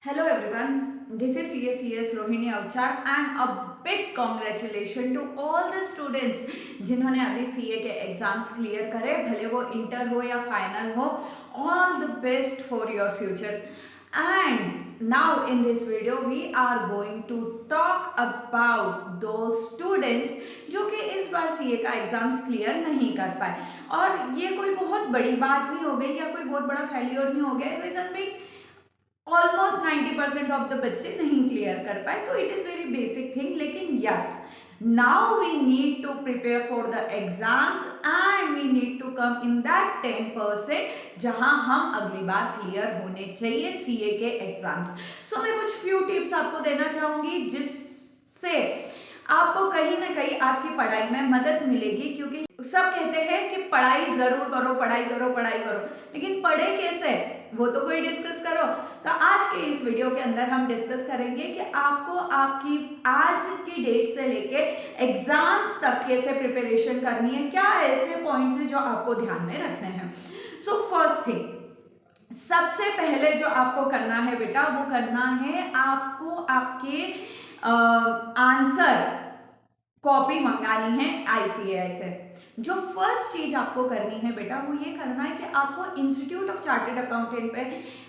Hello everyone, this is CSCS Rohini Avchar and a big congratulations to all the students जिन्होंने अभी CA के exams clear करे, भले वो इंटर हो या फाइनल हो. All the best for your future. And now in this video we are going to talk about those students जो कि इस बार CA का एग्जाम्स क्लियर नहीं कर पाए. और ये कोई बहुत बड़ी बात नहीं हो गई या कोई बहुत बड़ा फेल्योर नहीं हो गया. रीजन भी ऑलमोस्ट 90% ऑफ द बच्चे नहीं क्लियर कर पाए. So it is very basic thing. लेकिन yes, now we need to prepare for the exams and we need to come in that 10% जहां हम अगली बार क्लियर होने चाहिए सीए के एग्जाम्स. सो मैं कुछ फ्यू टिप्स आपको देना चाहूंगी जिससे आपको कहीं ना कहीं आपकी पढ़ाई में मदद मिलेगी. क्योंकि सब कहते हैं कि पढ़ाई जरूर करो, पढ़ाई करो, पढ़ाई करो, लेकिन पढ़े कैसे वो तो कोई डिस्कस करो. तो आज के इस वीडियो के अंदर हम डिस्कस करेंगे कि आपको आपकी आज की डेट से लेके एग्जाम्स तक कैसे प्रिपरेशन करनी है, क्या ऐसे पॉइंट्स हैं जो आपको ध्यान में रखने हैं. सो फर्स्ट थिंग, सबसे पहले जो आपको करना है बेटा, वो करना है आपको आपके आंसर कॉपी मंगानी है आईसीएआई से. जो फर्स्ट चीज आपको करनी है बेटा वो ये करना है कि आपको इंस्टीट्यूट ऑफ चार्टर्ड अकाउंटेंट पे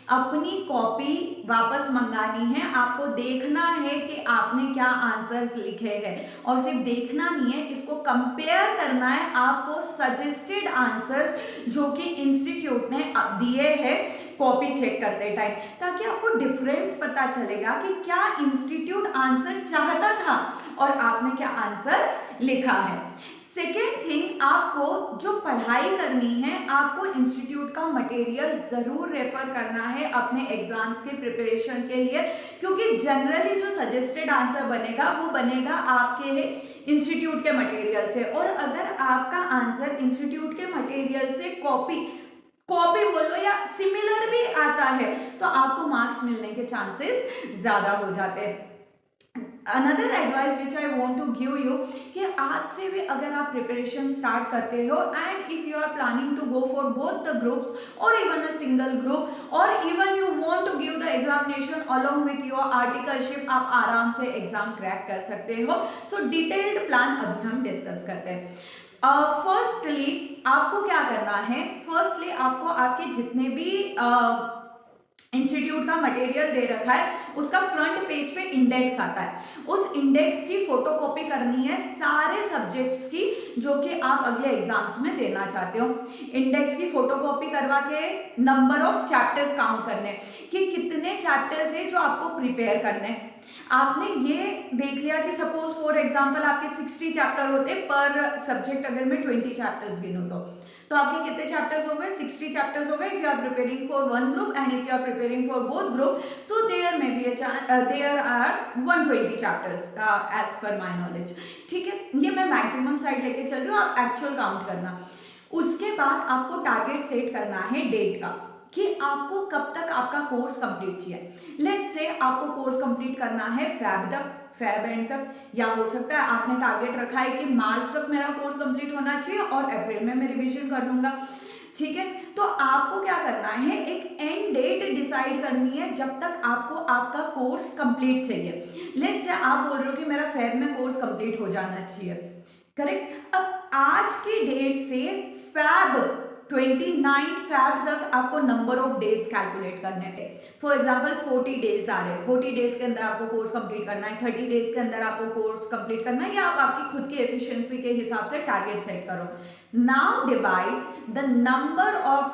अपनी कॉपी वापस मंगानी है. आपको देखना है कि आपने क्या आंसर्स लिखे हैं, और सिर्फ देखना नहीं है, इसको कंपेयर करना है आपको सजेस्टेड आंसर्स जो कि इंस्टीट्यूट ने दिए हैं कॉपी चेक करते टाइम, ताकि आपको डिफरेंस पता चलेगा कि क्या इंस्टीट्यूट आंसर चाहता था और आपने क्या आंसर लिखा है. सेकेंड थिंग, आपको जो पढ़ाई करनी है, आपको इंस्टीट्यूट का मटेरियल जरूर रेफर करना है अपने एग्जाम्स के प्रिपरेशन के लिए. क्योंकि जनरली जो सजेस्टेड आंसर बनेगा वो बनेगा आपके इंस्टीट्यूट के मटेरियल से. और अगर आपका आंसर इंस्टीट्यूट के मटेरियल से कॉपी बोल लो या सिमिलर भी आता है तो आपको मार्क्स मिलने के चांसेस ज्यादा हो जाते हैं. Another advice which I want to give you कि आज से भी अगर आप प्रिपरेशन स्टार्ट करते हो and if you are planning to go for both the groups और इवन अ सिंगल ग्रुप और even you want to give the examination along with your articleship, आप आराम से एग्जाम क्रैक कर सकते हो. सो डिटेल्ड प्लान अभी हम डिस्कस करते हैं. फर्स्टली आपको क्या करना है, फर्स्टली आपको आपके जितने भी इंस्टीट्यूट का मटेरियल दे रखा है उसका फ्रंट पेज पे इंडेक्स आता है. उस इंडेक्स की फोटोकॉपी करनी है सारे सब्जेक्ट्स की जो कि आप अगले एग्जाम्स में देना चाहते हो. इंडेक्स की फोटोकॉपी करवा के नंबर ऑफ चैप्टर्स काउंट करने कि कितने चैप्टर्स है जो आपको प्रिपेयर करने. आपने ये देख लिया कि सपोज फॉर एग्जाम्पल आपके 60 चैप्टर होते पर सब्जेक्ट, अगर मैं 20 चैप्टर्स गिनूं तो आपके कितने चैप्टर्स हो गए, 60 चैप्टर्स हो गए. If you are preparing for one group and if you are preparing for both group, so there may be there are 120 chapters as per my knowledge. ठीक है, ये मैं मैक्सिमम साइड लेके चल रही हूँ, आप एक्चुअल काउंट करना. उसके बाद आपको टारगेट सेट करना है डेट का कि आपको कब तक आपका कोर्स कंप्लीट चाहिए. लेट्स से आपको कोर्स कंप्लीट करना है फैब एंड तक, या हो सकता है आपने टारगेट रखा है कि मार्च तक मेरा कोर्स कंप्लीट होना चाहिए और अप्रैल में मैं रिवीजन कर लूंगा. ठीक है, तो आपको क्या करना है, एक एंड डेट डिसाइड करनी है जब तक आपको आपका कोर्स कंप्लीट चाहिए. लेट्स से आप बोल रहे हो कि मेरा फेब में कोर्स कंप्लीट हो जाना चाहिए, करेक्ट. अब आज की डेट से फैब 29 फैब तक आपको नंबर ऑफ डेज कैलकुलेट करने हैं. फॉर एग्जाम्पल 40 डेज आ रहे हैं, 40 डेज के अंदर आपको कोर्स कंप्लीट करना है, 30 डेज के अंदर आपको कोर्स कंप्लीट करना है, या आप आपकी खुद की एफिशिएंसी के हिसाब से टारगेट सेट करो. Now divide the number of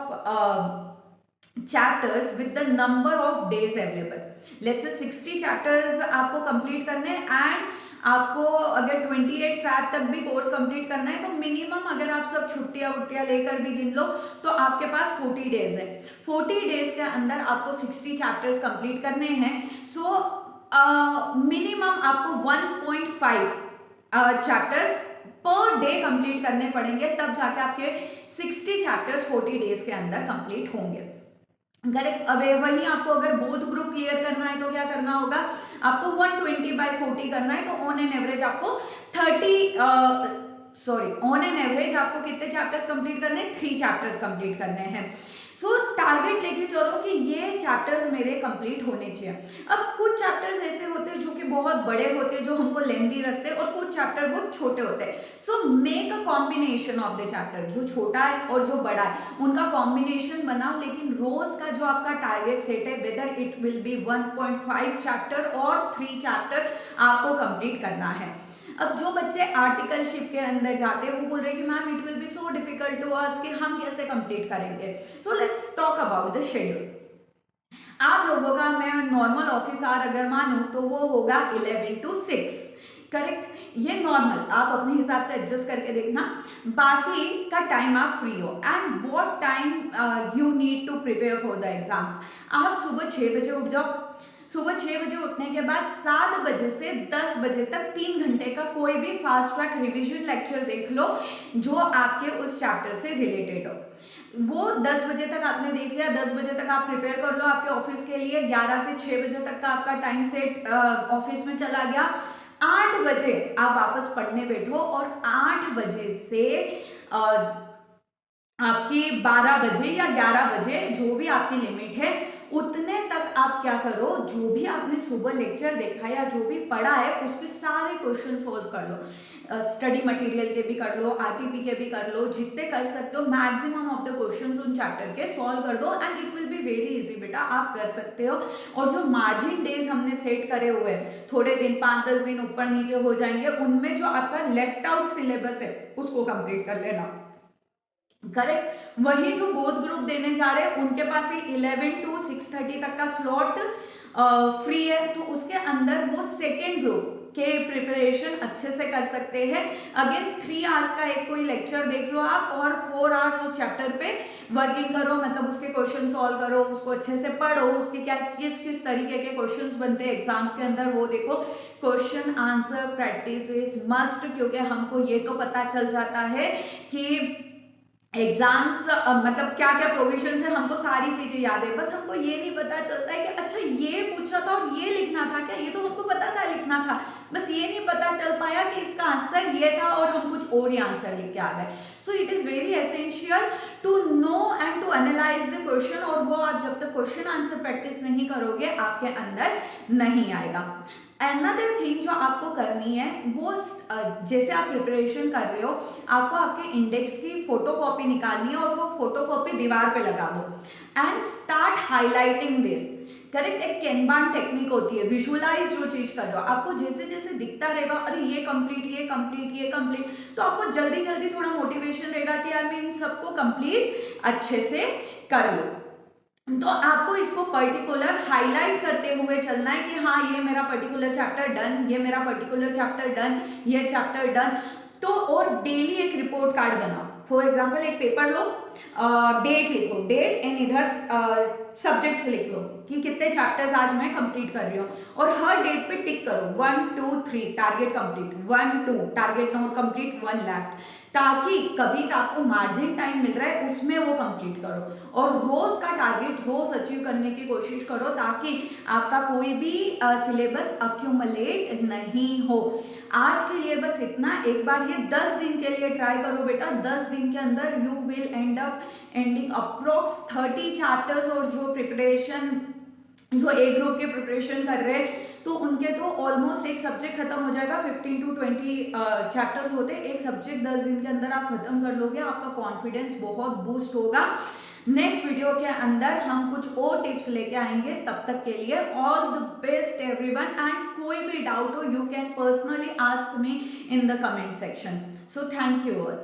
chapters with the number of days available. Let's say 60 chapters आपको कंप्लीट करने हैं एंड आपको अगर 28 फैब तक भी कोर्स कंप्लीट करना है तो मिनिमम अगर आप सब छुट्टियां वुट्टियां लेकर भी गिन लो तो आपके पास 40 डेज है. 40 डेज के अंदर आपको 60 चैप्टर्स कंप्लीट करने हैं. सो मिनिमम आपको 1.5 चैप्टर्स पर डे कंप्लीट करने पड़ेंगे, तब जाके आपके 60 चैप्टर्स 40 डेज के अंदर कंप्लीट होंगे. करेक्ट. अब वही आपको अगर बोथ ग्रुप क्लियर करना है तो क्या करना होगा, आपको 120/40 करना है. तो ऑन एन एवरेज आपको ऑन एन एवरेज आपको कितने चैप्टर्स कंप्लीट करने हैं, 3 चैप्टर्स कंप्लीट करने हैं. सो टारगेट लेके चलो कि ये चैप्टर्स मेरे कंप्लीट होने चाहिए। अब कुछ चैप्टर्स ऐसे होते हैं जो कि बहुत बड़े होते हैं, जो हमको लेंदी रखते हैं, और कुछ चैप्टर बहुत छोटे होते हैं। So make a combination of the chapter, जो छोटा है और जो बड़ा है उनका कॉम्बिनेशन बनाओ, लेकिन रोज का जो आपका टारगेट सेट है, whether it will B 1.5 chapter और 3 चैप्टर आपको कंप्लीट करना है। अब जो बच्चे आर्टिकलशिप के अंदर जाते हैं वो बोल रहे हैं कि ma'am it will be so difficult to us, कि हम कैसे कंप्लीट करेंगे। So let's talk about the schedule. आप लोगों का मैं नॉर्मल ऑफिस आवर अगर मानूं तो वो होगा 11 to 6, करेक्ट। ये नॉर्मल, आप अपने हिसाब से एडजस्ट करके देखना। बाकी का टाइम आप फ्री हो, and what time you need to prepare for the exams. आप सुबह 6 बजे उठ जाओ। सुबह 6 बजे उठने के बाद 7 बजे से 10 बजे तक 3 घंटे का कोई भी फास्ट ट्रैक रिविजन लेक्चर देख लो जो आपके उस चैप्टर से रिलेटेड हो। वो 10 बजे तक आपने देख लिया, 10 बजे तक आप प्रिपेयर कर लो आपके ऑफिस के लिए। 11 से 6 बजे तक का आपका टाइम सेट ऑफिस में चला गया। 8 बजे आप वापस पढ़ने बैठो, और 8 बजे से आपकी 12 बजे या 11 बजे जो भी आपकी लिमिट है उतने तक आप क्या करो, जो भी आपने सुबह लेक्चर देखा या जो भी पढ़ा है उसके सारे क्वेश्चन सोल्व कर लो। स्टडी मटेरियल के भी कर लो, आरटीपी के भी कर लो, जितने कर सकते हो मैक्सिमम ऑफ द क्वेश्चंस उन चैप्टर के सॉल्व कर दो, and it will be very easy बेटा, आप कर सकते हो। और जो मार्जिन डेज हमने सेट करे हुए हैं, थोड़े दिन 5-10 दिन ऊपर नीचे हो जाएंगे, उनमें जो आपका लेफ्ट आउट सिलेबस है उसको कंप्लीट कर लेना, करेक्ट। वही जो बोथ ग्रुप देने जा रहे हैं उनके पास ही 11 to 6:30 तक का स्लॉट फ्री है, तो उसके अंदर वो सेकेंड ग्रुप के प्रिपरेशन अच्छे से कर सकते हैं। अगेन 3 आवर्स का एक कोई लेक्चर देख लो आप, और 4 आवर्स उस चैप्टर पे वर्किंग करो, मतलब उसके क्वेश्चन सॉल्व करो, उसको अच्छे से पढ़ो, उसके क्या किस किस तरीके के क्वेश्चंस बनते हैं एग्जाम्स के अंदर वो देखो। Question answer practice is must, क्योंकि हमको ये तो पता चल जाता है कि एग्जाम्स मतलब क्या क्या प्रोविजन है, हमको सारी चीजें याद है, बस हमको ये नहीं पता चलता है कि अच्छा ये पूछा था और ये लिखना था क्या, ये तो हमको पता था लिखना था, बस ये नहीं पता चल पाया कि इसका आंसर ये था और हम कुछ और ही आंसर लिख के आ गए। So it is very essential to know and to analyse the question, और वो आप जब तक क्वेश्चन आंसर प्रैक्टिस नहीं करोगे आपके अंदर नहीं आएगा। अनदर थिंग जो आपको करनी है वो जैसे आप प्रिपरेशन कर रहे हो, आपको आपके इंडेक्स की फोटोकॉपी निकालनी है और वो फोटोकॉपी दीवार पे लगा दो, and start highlighting this, correct. एक कैनबान टेक्निक होती है, विजुअलाइज जो चीज कर रहे हो, आपको जैसे जैसे दिखता रहेगा अरे ये कंप्लीट ये कंप्लीट ये कंप्लीट, तो आपको जल्दी जल्दी थोड़ा मोटिवेशन रहेगा कि यार मैं इन सबको कंप्लीट अच्छे से कर लूँ। तो आपको इसको पर्टिकुलर हाईलाइट करते हुए चलना है कि हाँ ये मेरा पर्टिकुलर चैप्टर डन, ये मेरा पर्टिकुलर चैप्टर डन, ये चैप्टर डन। तो और डेली एक रिपोर्ट कार्ड बनाओ। फॉर एग्जाम्पल एक पेपर लो, डेट लिखो, डेट एंड इधर सब्जेक्ट्स लिख लो कि कितने चैप्टर्स आज मैं कंप्लीट कर रही हूँ, और हर डेट पे टिक करो 1 2 3 target complete, 1 2 target note complete, 1 left, ताकि कभी आपको मार्जिन टाइम मिल रहा है उसमें वो कंप्लीट करो, और रोज का टारगेट रोज अचीव करने की कोशिश करो ताकि आपका कोई भी सिलेबस अक्यूमुलेट नहीं हो। आज के लिए बस इतना, एक बार ये 10 दिन के लिए ट्राई करो बेटा, 10 दिन के अंदर you will ending approx 30 chapters, और जो प्रिपरेशन जो ए ग्रुप के प्रिपरेशन कर रहे हैं तो उनके तो ऑलमोस्ट एक सब्जेक्ट खत्म हो जाएगा, 15 to 20 चैप्टर्स होते हैं, एक सब्जेक्ट 10 दिन के अंदर आप खत्म कर लोगे, आपका कॉन्फिडेंस बहुत बूस्ट होगा। नेक्स्ट वीडियो के अंदर हम कुछ और टिप्स लेके आएंगे, तब तक के लिए all the best everyone, and कोई भी डाउट हो you can personally ask me in the comment section. So thank you all.